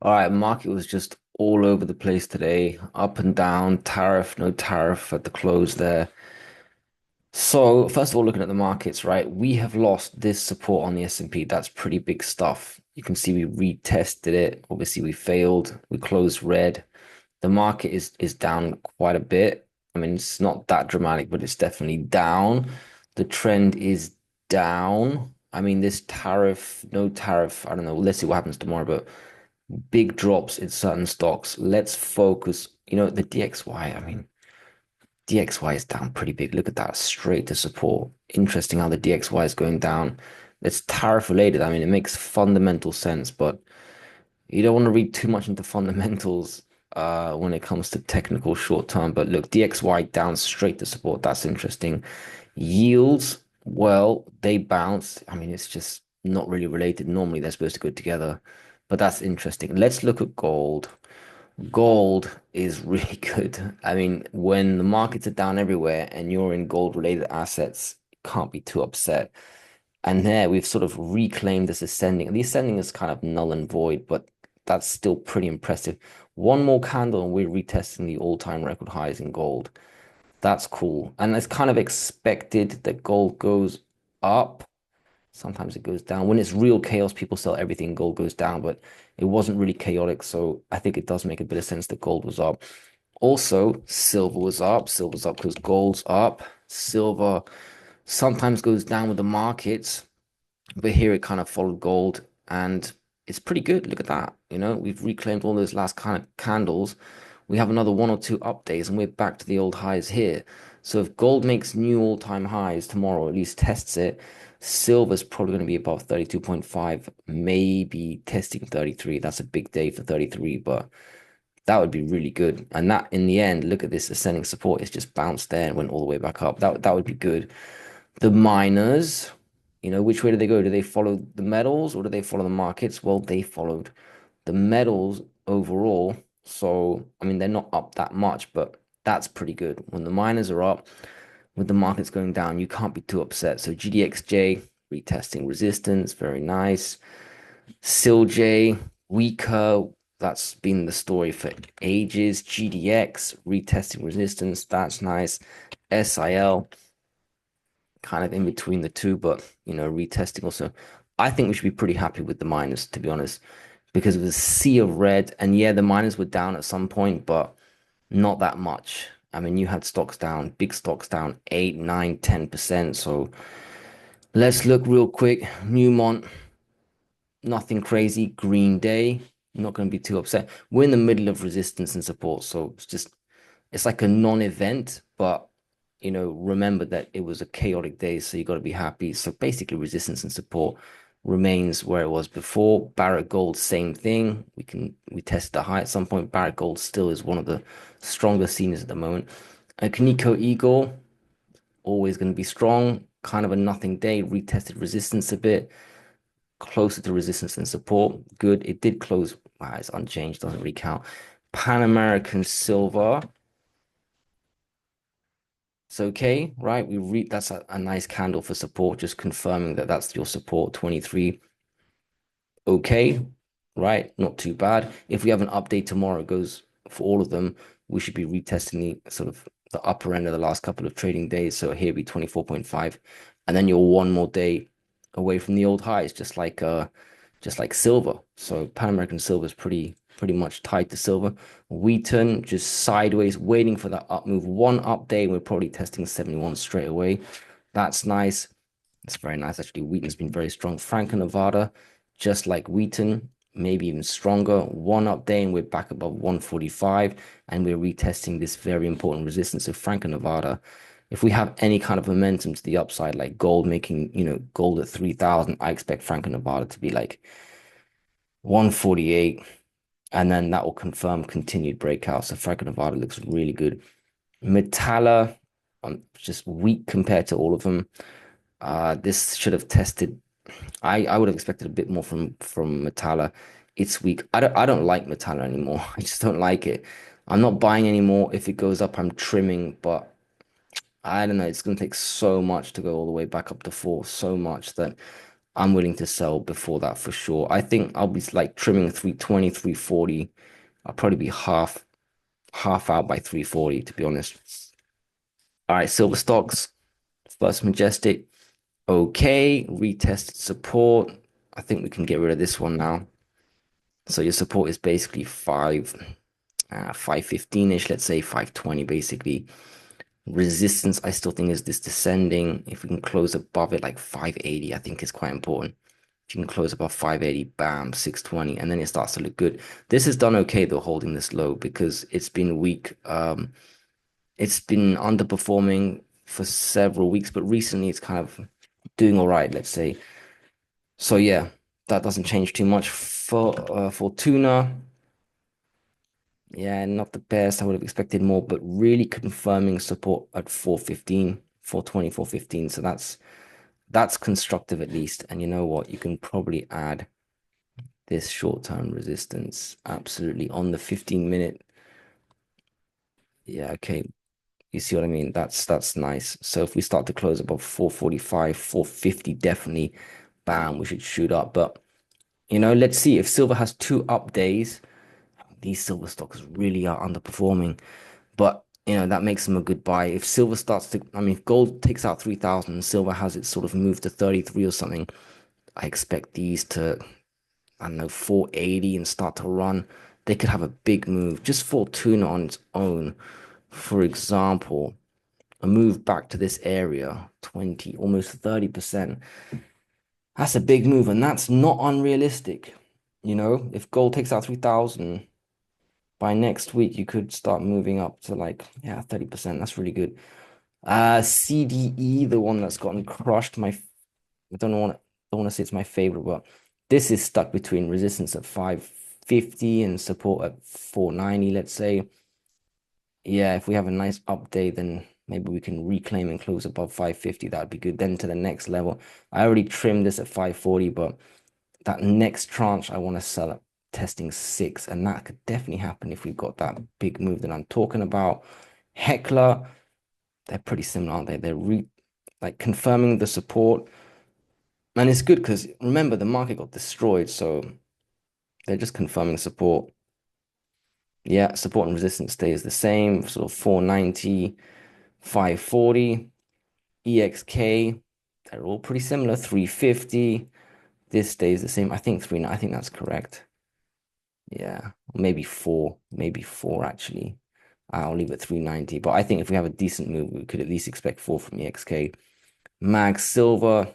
All right, market was just all over the place today, up and down, tariff, no tariff at the close there. So, first of all, looking at the markets, right, we have lost this support on the S&P. That's pretty big stuff. You can see we retested it. Obviously, we failed. We closed red. The market is down quite a bit. I mean, it's not that dramatic, but it's definitely down. The trend is down. I mean, this tariff, no tariff, I don't know. Let's see what happens tomorrow, but big drops in certain stocks. Let's focus. The DXY, I mean, DXY is down pretty big. Look at that, straight to support. Interesting how the DXY is going down. It's tariff related. I mean, it makes fundamental sense, but you don't want to read too much into fundamentals when it comes to technical short term. But look, DXY down straight to support. That's interesting. Yields, well, they bounced. I mean, it's just not really related. Normally, they're supposed to go together, but that's interesting. Let's look at gold. Gold is really good. I mean, when the markets are down everywhere and you're in gold related assets, you can't be too upset. And there we've sort of reclaimed this ascending. The ascending is kind of null and void, but that's still pretty impressive. One more candle and we're retesting the all-time record highs in gold. That's cool. And it's kind of expected that gold goes up. Sometimes it goes down. When it's real chaos, people sell everything, gold goes down, but it wasn't really chaotic. So I think it does make a bit of sense that gold was up. Also, silver was up. Silver's up because gold's up. Silver sometimes goes down with the markets, but here it kind of followed gold and it's pretty good. Look at that. We've reclaimed all those last kind of candles. We have another one or two up days and we're back to the old highs here. So if gold makes new all-time highs tomorrow, at least tests it, silver's probably going to be above 32.5, maybe testing 33. That's a big day for 33, but that would be really good. And that in the end, look at this ascending support. It's just bounced there and went all the way back up. That would be good. The miners, which way do they go? Do they follow the metals or do they follow the markets? Well, they followed the metals overall. So, I mean, they're not up that much, but that's pretty good. When the miners are up, with the markets going down, you can't be too upset. So GDXJ retesting resistance, very nice. SILJ weaker. That's been the story for ages. GDX retesting resistance, that's nice. SIL kind of in between the two, but retesting also. I think we should be pretty happy with the miners, to be honest, because it was a sea of red. And yeah, the miners were down at some point, but not that much. I mean, you had stocks down, big stocks down 8, 9, 10%. So let's look real quick. Newmont, nothing crazy. Green Day, not going to be too upset. We're in the middle of resistance and support. So it's like a non-event, but remember that it was a chaotic day, so you got to be happy. So basically, resistance and support remains where it was before. Barrett Gold, same thing. We tested the high at some point. Barrett Gold still is one of the strongest seniors at the moment. And Kaneko Eagle, always going to be strong. Kind of a nothing day. Retested resistance a bit, closer to resistance than support. Good. It did close. Wow, it's unchanged. Doesn't really count. Pan American Silver. It's okay, right? We read that's a nice candle for support, just confirming that that's your support 23. Okay, right? Not too bad. If we have an update tomorrow, it goes for all of them. We should be retesting the sort of the upper end of the last couple of trading days. So here be 24.5, and then you're one more day away from the old highs, just like silver. So Pan American Silver is pretty much tied to silver. Wheaton just sideways, waiting for that up move. One up day, we're probably testing 71 straight away. That's nice. That's very nice. Actually, Wheaton's been very strong. Franco-Nevada, just like Wheaton, maybe even stronger. One up day, and we're back above 145, and we're retesting this very important resistance of Franco-Nevada. If we have any kind of momentum to the upside, like gold making, gold at 3,000, I expect Franco-Nevada to be like 148, and then that will confirm continued breakout. So Franco-Nevada looks really good. Metalla, just weak compared to all of them. This should have tested. I would have expected a bit more from Metalla. It's weak. I don't like Metalla anymore. I just don't like it. I'm not buying anymore. If it goes up, I'm trimming, but I don't know. It's going to take so much to go all the way back up to four. So much that I'm willing to sell before that for sure. I think I'll be like trimming 320, 340. I'll probably be half out by 340 to be honest. All right, silver stocks, First Majestic. Okay, retested support. I think we can get rid of this one now. So your support is basically 515-ish, let's say 520 basically. Resistance, I still think is this descending. If we can close above it, like 580, I think is quite important. If you can close above 580, bam, 620, and then it starts to look good. This has done okay though, holding this low because it's been weak. It's been underperforming for several weeks, but recently it's kind of doing all right, let's say. So yeah, that doesn't change too much for tuna. Yeah, not the best. I would have expected more, but really confirming support at 415, 420, 415. So that's constructive at least. And you know what? You can probably add this short-term resistance absolutely on the 15-minute. Yeah, okay. You see what I mean? That's nice. So if we start to close above 445, 450, definitely, bam, we should shoot up. But let's see if silver has two up days. These silver stocks really are underperforming. But that makes them a good buy. If silver starts to, I mean, if gold takes out 3,000 and silver has it sort of moved to 33 or something, I expect these to, I don't know, 480 and start to run. They could have a big move. Just for tuna on its own, for example, a move back to this area, 20, almost 30%. That's a big move, and that's not unrealistic. If gold takes out 3,000 by next week, you could start moving up to like, yeah, 30%. That's really good. CDE, the one that's gotten crushed. I don't want to say it's my favorite, but this is stuck between resistance at 550 and support at 490, let's say. Yeah, if we have a nice update, then maybe we can reclaim and close above 550. That'd be good. Then to the next level. I already trimmed this at 540, but that next tranche I want to sell at testing 6, and that could definitely happen if we've got that big move that I'm talking about. Heckler, they're pretty similar, aren't they? They're like confirming the support. And it's good because remember the market got destroyed, so they're just confirming support. Yeah, support and resistance stays the same, sort of 490, 540, EXK, they're all pretty similar, 350. This stays the same. I think three, I think that's correct. Yeah, maybe four actually. I'll leave it 390. But I think if we have a decent move, we could at least expect four from EXK. Mag Silver,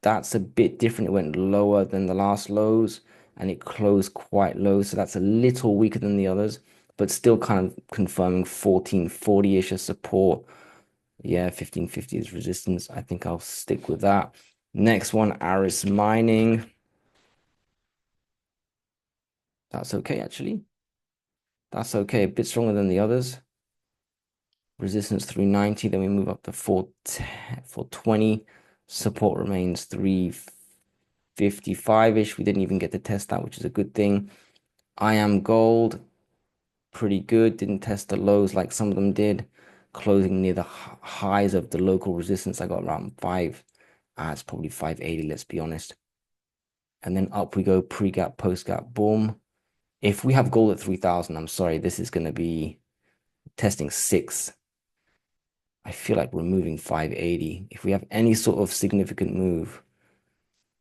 that's a bit different. It went lower than the last lows and it closed quite low. So that's a little weaker than the others, but still kind of confirming 1440-ish as support. Yeah, 1550 is resistance. I think I'll stick with that. Next one, Aris Mining. That's okay, actually. That's okay. A bit stronger than the others. Resistance 390. Then we move up to 420. Support remains 355-ish. We didn't even get to test that, which is a good thing. I am gold. Pretty good. Didn't test the lows like some of them did. Closing near the highs of the local resistance. I got around 5. It's probably 580, let's be honest. And then up we go, pre-gap, post-gap, boom. If we have gold at 3,000, I'm sorry, this is going to be testing 6. I feel like we're moving 580. If we have any sort of significant move,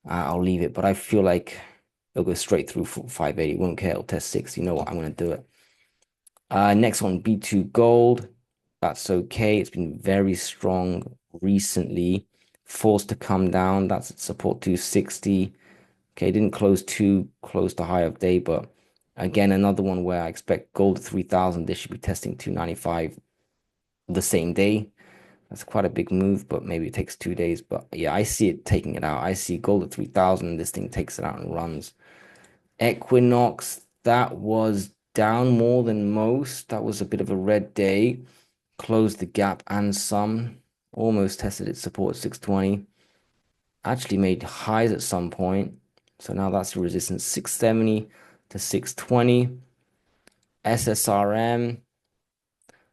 I'll leave it. But I feel like it'll go straight through 580. Won't care. It'll test 6. You know what? I'm going to do it. Next one, B2 Gold. That's okay. It's been very strong recently. Forced to come down. That's at support 260. Okay, didn't close too close to high of day, but again, another one where I expect gold at 3,000. This should be testing 295 the same day. That's quite a big move, but maybe it takes 2 days. But yeah, I see it taking it out. I see gold at 3,000 and this thing takes it out and runs. Equinox, that was down more than most. That was a bit of a red day. Closed the gap and some. Almost tested its support at 620. Actually made highs at some point. So now that's the resistance 670 to 620. SSRM.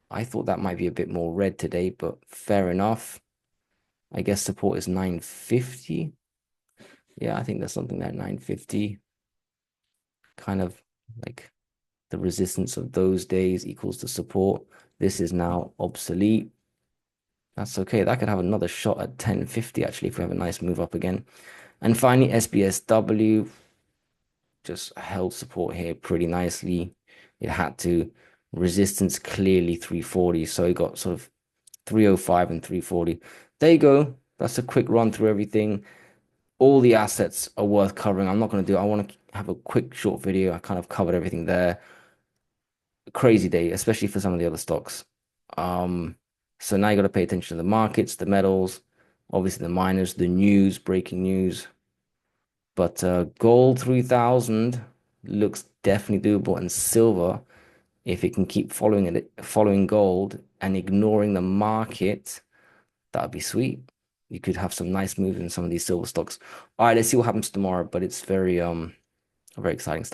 I thought that might be a bit more red today, but fair enough. I guess support is 950. Yeah, I think there's something there, 950, kind of like the resistance of those days equals the support. This is now obsolete. That's okay. That could have another shot at 1050 actually if we have a nice move up again. And finally, SBSW just held support here pretty nicely. It had to resistance clearly 340. So it got sort of 305 and 340. There you go. That's a quick run through everything. All the assets are worth covering. I'm not going to do, I want to have a quick short video. I kind of covered everything there. Crazy day, especially for some of the other stocks. Um, so now you got to pay attention to the markets, the metals, obviously the miners, the news, breaking news. But gold 3000 looks definitely doable, and silver, if it can keep following gold and ignoring the market, that would be sweet. You could have some nice moves in some of these silver stocks. All right, let's see what happens tomorrow, but it's very exciting stuff.